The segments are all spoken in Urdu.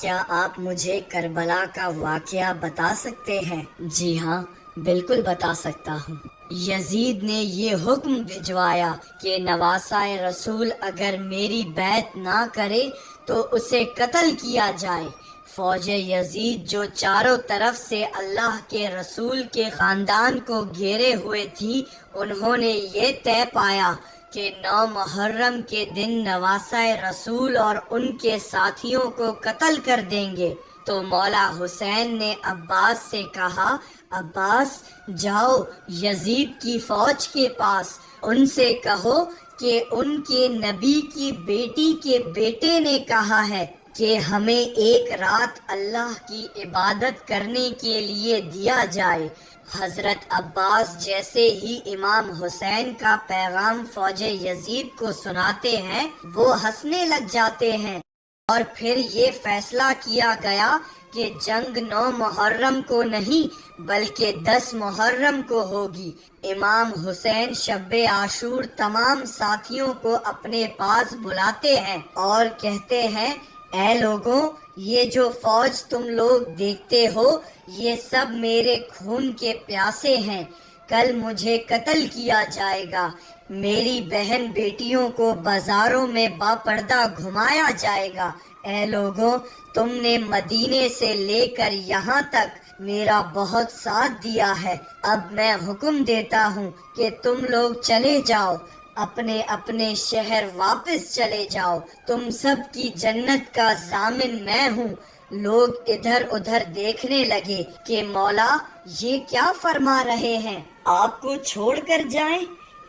کیا آپ مجھے کربلا کا واقعہ بتا سکتے ہیں؟ جی ہاں، بالکل بتا سکتا ہوں۔ یزید نے یہ حکم بھجوایا کہ نواسۂ رسول اگر میری بیعت نہ کرے تو اسے قتل کیا جائے۔ فوج یزید جو چاروں طرف سے اللہ کے رسول کے خاندان کو گھیرے ہوئے تھی، انہوں نے یہ طے پایا کہ 9 محرم کے دن نواسۂ رسول اور ان کے ساتھیوں کو قتل کر دیں گے۔ تو مولا حسین نے عباس سے کہا، عباس جاؤ یزید کی فوج کے پاس، ان سے کہو کہ ان کے نبی کی بیٹی کے بیٹے نے کہا ہے کہ ہمیں ایک رات اللہ کی عبادت کرنے کے لیے دیا جائے۔ حضرت عباس جیسے ہی امام حسین کا پیغام فوج یزید کو سناتے ہیں، وہ ہنسنے لگ جاتے ہیں، اور پھر یہ فیصلہ کیا گیا کہ جنگ 9 محرم کو نہیں بلکہ 10 محرم کو ہوگی۔ امام حسین شب عاشور تمام ساتھیوں کو اپنے پاس بلاتے ہیں اور کہتے ہیں، اے لوگوں، یہ جو فوج تم لوگ دیکھتے ہو، یہ سب میرے خون کے پیاسے ہیں۔ کل مجھے قتل کیا جائے گا، میری بہن بیٹیوں کو بازاروں میں باپردہ گھمایا جائے گا۔ اے لوگوں، تم نے مدینے سے لے کر یہاں تک میرا بہت ساتھ دیا ہے، اب میں حکم دیتا ہوں کہ تم لوگ چلے جاؤ، اپنے اپنے شہر واپس چلے جاؤ، تم سب کی جنت کا ضامن میں ہوں۔ لوگ ادھر ادھر دیکھنے لگے کہ مولا یہ کیا فرما رہے ہیں، آپ کو چھوڑ کر جائیں؟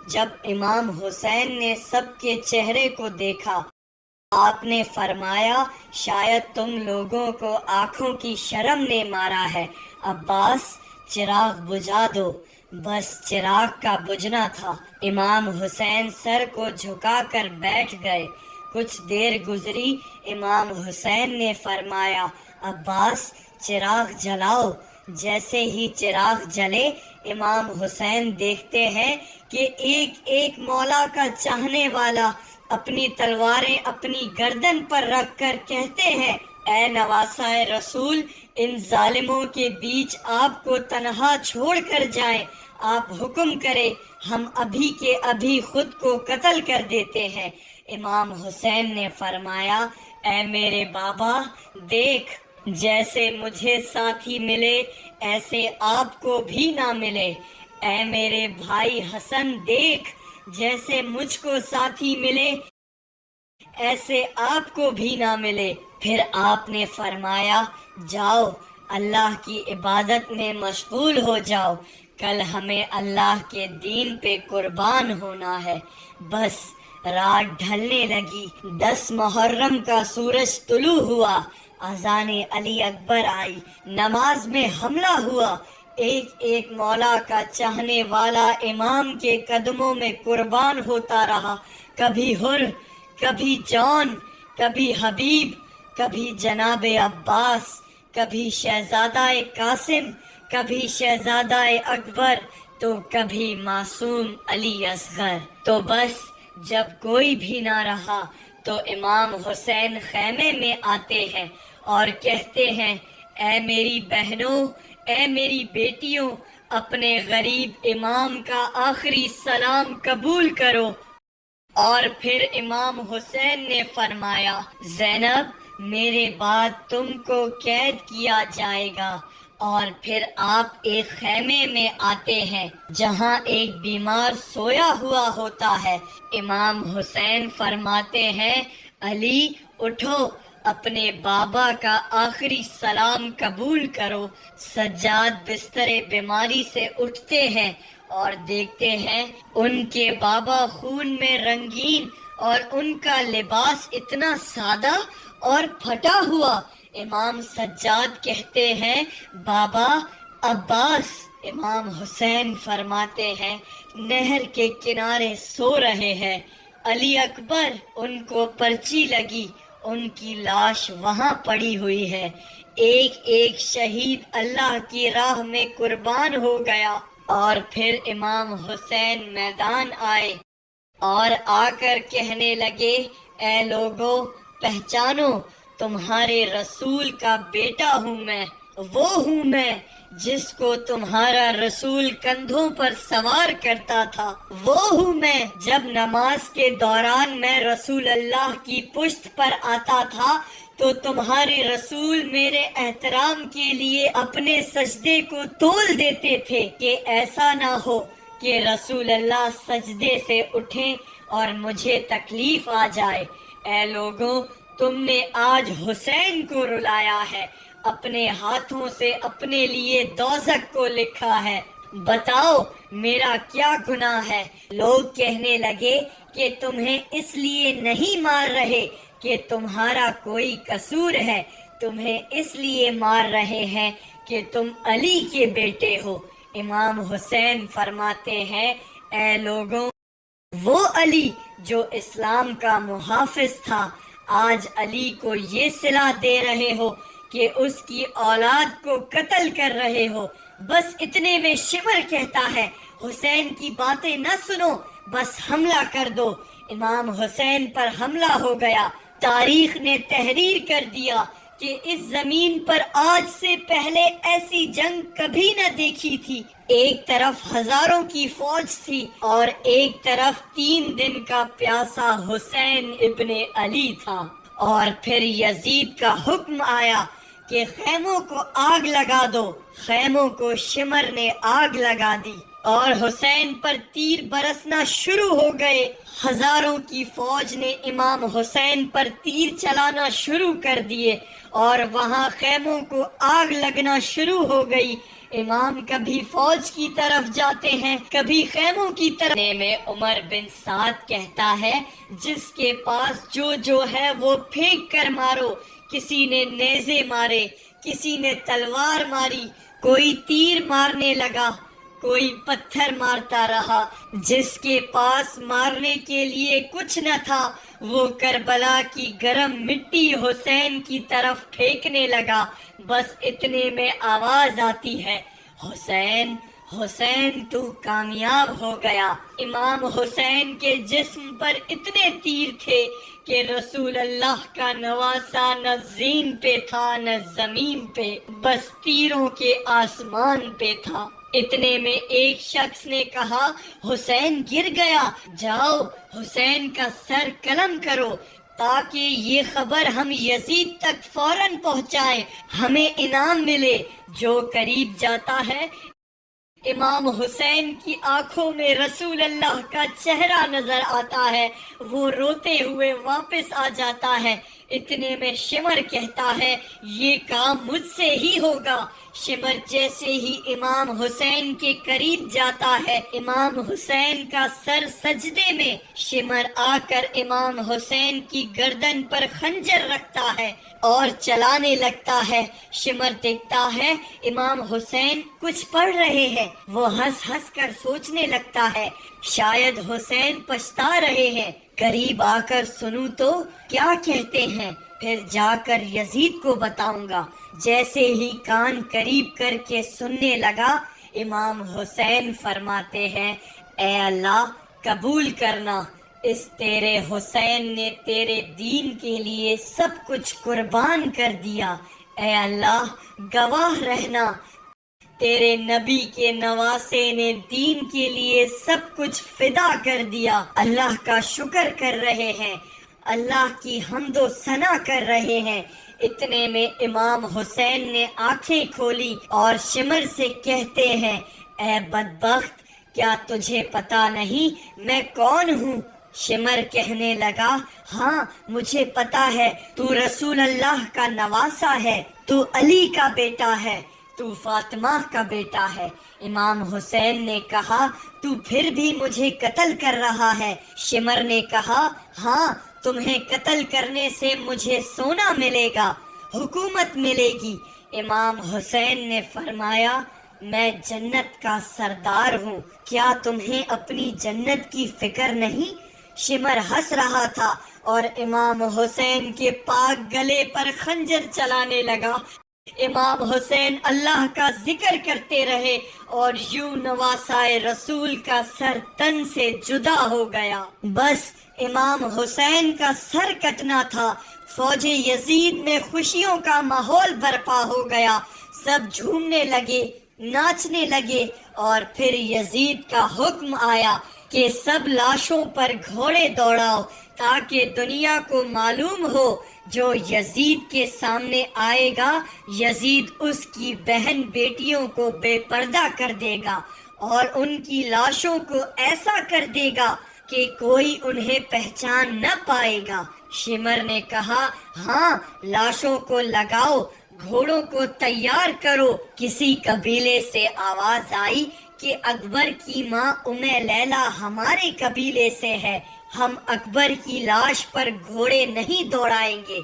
جب امام حسین نے سب کے چہرے کو دیکھا، آپ نے فرمایا، شاید تم لوگوں کو آنکھوں کی شرم نے مارا ہے، عباس چراغ بجھا دو۔ بس چراغ کا بجھنا تھا، امام حسین سر کو جھکا کر بیٹھ گئے۔ کچھ دیر گزری، امام حسین نے فرمایا، عباس چراغ جلاؤ۔ جیسے ہی چراغ جلے، امام حسین دیکھتے ہیں کہ ایک ایک مولا کا چاہنے والا اپنی تلواریں اپنی گردن پر رکھ کر کہتے ہیں، اے نواسۂ رسول، ان ظالموں کے بیچ آپ کو تنہا چھوڑ کر جائیں، آپ حکم کریں، ہم ابھی کے ابھی خود کو قتل کر دیتے ہیں۔ امام حسین نے فرمایا، اے میرے بابا، دیکھ، جیسے مجھے ساتھی ملے ایسے آپ کو بھی نہ ملے۔ اے میرے بھائی حسن، دیکھ، جیسے مجھ کو ساتھی ملے ایسے آپ کو بھی نہ ملے۔ پھر آپ نے فرمایا، جاؤ اللہ کی عبادت میں مشغول ہو جاؤ، کل ہمیں اللہ کے دین پہ قربان ہونا ہے۔ بس رات ڈھلنے لگی، 10 محرم کا سورج طلوع ہوا، اذان علی اکبر آئی، نماز میں حملہ ہوا، ایک ایک مولا کا چاہنے والا امام کے قدموں میں قربان ہوتا رہا، کبھی حر، کبھی جون، کبھی حبیب، کبھی جناب عباس، کبھی شہزادہ قاسم، کبھی شہزادہ اکبر، تو کبھی معصوم علی اصغر۔ تو بس جب کوئی بھی نہ رہا تو امام حسین خیمے میں آتے ہیں اور کہتے ہیں، اے میری بہنوں، اے میری بیٹیوں، اپنے غریب امام کا آخری سلام قبول کرو۔ اور پھر امام حسین نے فرمایا، زینب، میرے بعد تم کو قید کیا جائے گا۔ اور پھر آپ ایک خیمے میں آتے ہیں جہاں ایک بیمار سویا ہوا ہوتا ہے۔ امام حسین فرماتے ہیں، علی اٹھو، اپنے بابا کا آخری سلام قبول کرو۔ سجاد بستر بیماری سے اٹھتے ہیں اور دیکھتے ہیں ان کے بابا خون میں رنگین اور ان کا لباس اتنا سادہ اور پھٹا ہوا۔ امام سجاد کہتے ہیں، بابا عباس۔ امام حسین فرماتے ہیں، نہر کے کنارے سو رہے ہیں۔ علی اکبر، ان کو پرچی لگی، ان کی لاش وہاں پڑی ہوئی ہے، ایک ایک شہید اللہ کی راہ میں قربان ہو گیا۔ اور پھر امام حسین میدان آئے اور آ کر کہنے لگے، اے لوگوں، پہچانو، تمہارے رسول کا بیٹا ہوں میں، وہ ہوں میں جس کو تمہارا رسول کندھوں پر سوار کرتا تھا، وہ ہوں میں جب نماز کے دوران میں رسول اللہ کی پشت پر آتا تھا تو تمہارے رسول میرے احترام کے لیے اپنے سجدے کو تول دیتے تھے کہ ایسا نہ ہو کہ رسول اللہ سجدے سے اٹھیں اور مجھے تکلیف آ جائے۔ اے لوگوں، تم نے آج حسین کو رلایا ہے، اپنے ہاتھوں سے اپنے لیے دوزخ کو لکھا ہے، بتاؤ میرا کیا گناہ ہے؟ لوگ کہنے لگے کہ تمہیں اس لیے نہیں مار رہے کہ تمہارا کوئی قصور ہے، تمہیں اس لیے مار رہے ہیں کہ تم علی کے بیٹے ہو۔ امام حسین فرماتے ہیں، اے لوگوں، وہ علی جو اسلام کا محافظ تھا، آج علی کو یہ صلاح دے رہے ہو کہ اس کی اولاد کو قتل کر رہے ہو۔ بس اتنے میں شمر کہتا ہے، حسین کی باتیں نہ سنو، بس حملہ کر دو۔ امام حسین پر حملہ ہو گیا۔ تاریخ نے تحریر کر دیا کہ اس زمین پر آج سے پہلے ایسی جنگ کبھی نہ دیکھی تھی۔ ایک طرف ہزاروں کی فوج تھی اور ایک طرف 3 دن کا پیاسا حسین ابن علی تھا۔ اور پھر یزید کا حکم آیا کہ خیموں کو آگ لگا دو۔ خیموں کو شمر نے آگ لگا دی اور حسین پر تیر برسنا شروع ہو گئے۔ ہزاروں کی فوج نے امام حسین پر تیر چلانا شروع کر دیے اور وہاں خیموں کو آگ لگنا شروع ہو گئی۔ امام کبھی فوج کی طرف جاتے ہیں، کبھی خیموں کی طرف۔ میں عمر بن سعد کہتا ہے، جس کے پاس جو ہے وہ پھینک کر مارو۔ کسی نے نیزے مارے، کسی نے تلوار ماری، کوئی تیر مارنے لگا، کوئی پتھر مارتا رہا۔ جس کے پاس مارنے کے لیے کچھ نہ تھا وہ کربلا کی گرم مٹی حسین کی طرف پھینکنے لگا۔ بس اتنے میں آواز آتی ہے، حسین حسین تو کامیاب ہو گیا۔ امام حسین کے جسم پر اتنے تیر تھے کہ رسول اللہ کا نواسہ نہ زین پہ تھا نہ زمین پہ، بس تیروں کے آسمان پہ تھا۔ اتنے میں ایک شخص نے کہا، حسین گر گیا، جاؤ حسین کا سر قلم کرو تاکہ یہ خبر ہم یزید تک فوراً پہنچائیں، ہمیں انعام ملے۔ جو قریب جاتا ہے، امام حسین کی آنکھوں میں رسول اللہ کا چہرہ نظر آتا ہے، وہ روتے ہوئے واپس آ جاتا ہے۔ اتنے میں شمر کہتا ہے، یہ کام مجھ سے ہی ہوگا۔ شمر جیسے ہی امام حسین کے قریب جاتا ہے، امام حسین کا سر سجدے میں، شمر آ کر امام حسین کی گردن پر خنجر رکھتا ہے اور چلانے لگتا ہے۔ شمر دیکھتا ہے امام حسین کچھ پڑھ رہے ہیں، وہ ہنس ہنس کر سوچنے لگتا ہے، شاید حسین پچھتا رہے ہیں، قریب آ کر سنوں تو کیا کہتے ہیں، پھر جا کر یزید کو بتاؤں گا۔ جیسے ہی کان قریب کر کے سننے لگا، امام حسین فرماتے ہیں، اے اللہ قبول کرنا، اس تیرے حسین نے تیرے دین کے لیے سب کچھ قربان کر دیا۔ اے اللہ گواہ رہنا، تیرے نبی کے نواسے نے دین کے لیے سب کچھ فدا کر دیا۔ اللہ کا شکر کر رہے ہیں، اللہ کی حمد و ثنا کر رہے ہیں۔ اتنے میں امام حسین نے آنکھیں کھولی اور شمر سے کہتے ہیں، اے بدبخت، کیا تجھے پتا نہیں میں کون ہوں؟ شمر کہنے لگا، ہاں مجھے پتا ہے، تو رسول اللہ کا نواسہ ہے، تو علی کا بیٹا ہے، تو فاطمہ کا بیٹا ہے۔ امام حسین نے کہا، تو پھر بھی مجھے قتل کر رہا ہے؟ شمر نے کہا، ہاں تمہیں قتل کرنے سے مجھے سونا ملے گا، حکومت ملے گی۔ امام حسین نے فرمایا، میں جنت کا سردار ہوں، کیا تمہیں اپنی جنت کی فکر نہیں؟ شمر ہنس رہا تھا اور امام حسین کے پاک گلے پر خنجر چلانے لگا۔ امام حسین اللہ کا ذکر کرتے رہے اور یوں نواسائے رسول کا سر تن سے جدا ہو گیا۔ بس امام حسین کا سر کٹنا تھا۔ فوج یزید میں خوشیوں کا ماحول برپا ہو گیا، سب جھومنے لگے، ناچنے لگے، اور پھر یزید کا حکم آیا کہ سب لاشوں پر گھوڑے دوڑاؤ تاکہ دنیا کو معلوم ہو جو یزید کے سامنے آئے گا یزید اس کی بہن بیٹیوں کو بے پردہ کر دے گا اور ان کی لاشوں کو ایسا کر دے گا کہ کوئی انہیں پہچان نہ پائے گا۔ شمر نے کہا، ہاں، لاشوں کو لگاؤ، گھوڑوں کو تیار کرو۔ کسی قبیلے سے آواز آئی کہ اکبر کی ماں لیلہ ہمارے قبیلے سے ہے، ہم اکبر کی لاش پر گھوڑے نہیں دوڑائیں گے۔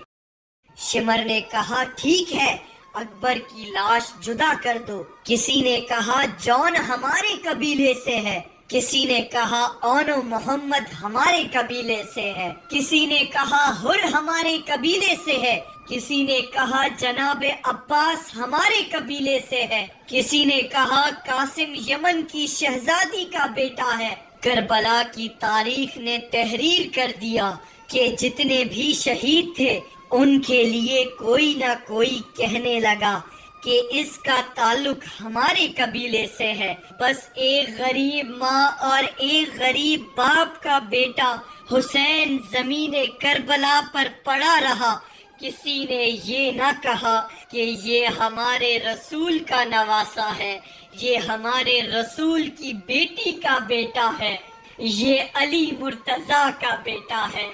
شمر نے کہا، ٹھیک ہے، اکبر کی لاش جدا کر دو۔ کسی نے کہا، جون ہمارے قبیلے سے ہے، کسی نے کہا اونو محمد ہمارے قبیلے سے ہے، کسی نے کہا ہر ہمارے قبیلے سے ہے، کسی نے کہا جناب عباس ہمارے قبیلے سے ہے، کسی نے کہا قاسم یمن کی شہزادی کا بیٹا ہے۔ کربلا کی تاریخ نے تحریر کر دیا کہ جتنے بھی شہید تھے ان کے لیے کوئی نہ کوئی کہنے لگا کہ اس کا تعلق ہمارے قبیلے سے ہے، بس ایک غریب ماں اور ایک غریب باپ کا بیٹا حسین زمین کربلا پر پڑا رہا۔ کسی نے یہ نہ کہا کہ یہ ہمارے رسول کا نواسا ہے، یہ ہمارے رسول کی بیٹی کا بیٹا ہے، یہ علی مرتضیٰ کا بیٹا ہے۔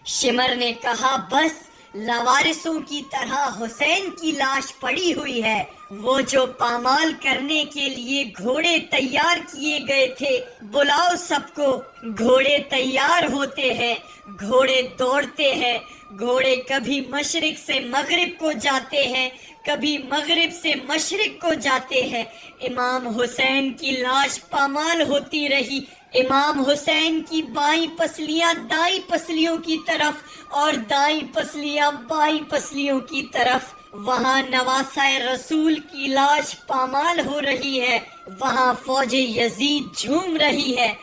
شمر نے کہا، بس لاوارثوں کی طرح حسین کی لاش پڑی ہوئی ہے، وہ جو پامال کرنے کے لیے گھوڑے تیار کیے گئے تھے، بلاؤ سب کو۔ گھوڑے تیار ہوتے ہیں، گھوڑے دوڑتے ہیں، گھوڑے کبھی مشرق سے مغرب کو جاتے ہیں، کبھی مغرب سے مشرق کو جاتے ہیں۔ امام حسین کی لاش پامال ہوتی رہی، امام حسین کی بائیں پسلیاں دائیں پسلیوں کی طرف اور دائیں پسلیاں بائیں پسلیوں کی طرف۔ وہاں نواسہ رسول کی لاش پامال ہو رہی ہے، وہاں فوج یزید جھوم رہی ہے،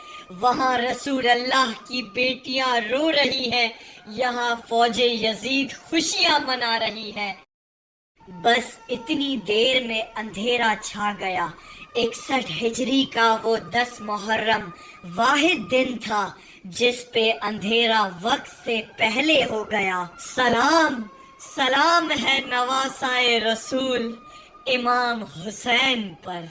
وہاں رسول اللہ کی بیٹیاں رو رہی ہیں، یہاں فوج یزید خوشیاں منا رہی ہے۔ بس اتنی دیر میں اندھیرا چھا گیا۔ 61 ہجری کا وہ 10 محرم واحد دن تھا جس پہ اندھیرا وقت سے پہلے ہو گیا۔ سلام، سلام ہے نواسائے رسول امام حسین پر۔